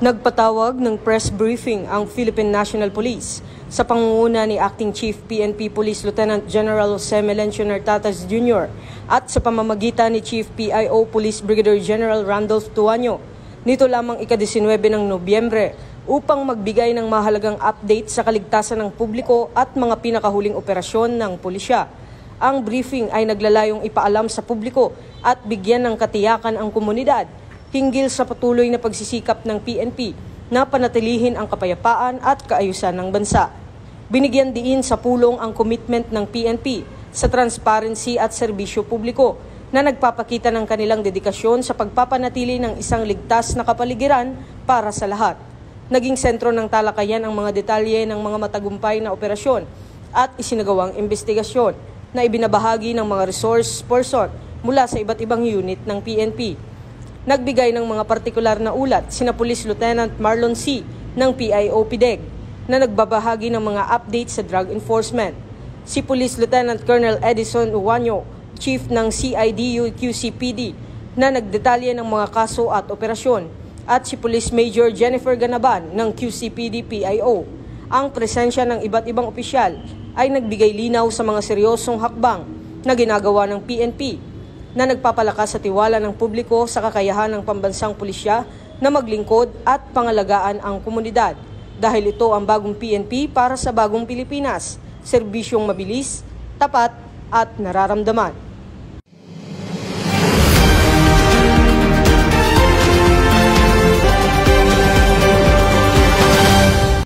Nagpatawag ng press briefing ang Philippine National Police sa pangunguna ni Acting Chief PNP Police Lieutenant General Jose Melencio Nartatas Jr. at sa pamamagitan ni Chief PIO Police Brigadier General Randolph Tuanyo. Nito lamang ika-19 ng Nobyembre upang magbigay ng mahalagang update sa kaligtasan ng publiko at mga pinakahuling operasyon ng pulisya. Ang briefing ay naglalayong ipaalam sa publiko at bigyan ng katiyakan ang komunidad hinggil sa patuloy na pagsisikap ng PNP na panatilihin ang kapayapaan at kaayusan ng bansa. Binigyan diin sa pulong ang commitment ng PNP sa transparency at serbisyo publiko na nagpapakita ng kanilang dedikasyon sa pagpapanatili ng isang ligtas na kapaligiran para sa lahat. Naging sentro ng talakayan ang mga detalye ng mga matagumpay na operasyon at isinagawang investigasyon na ibinabahagi ng mga resource person mula sa iba't ibang unit ng PNP. Nagbigay ng mga partikular na ulat sina Police Lieutenant Marlon C. ng PIO PDEG na nagbabahagi ng mga update sa drug enforcement. Si Police Lieutenant Colonel Edison Uwanyo, Chief ng CIDU QCPD na nagdetalye ng mga kaso at operasyon, at si Police Major Jennifer Ganaban ng QCPD PIO. Ang presensya ng iba't ibang opisyal ay nagbigay linaw sa mga seryosong hakbang na ginagawa ng PNP na nagpapalakas sa tiwala ng publiko sa kakayahan ng pambansang pulisya na maglingkod at pangalagaan ang komunidad. Dahil ito ang bagong PNP para sa bagong Pilipinas, serbisyong mabilis, tapat at nararamdaman.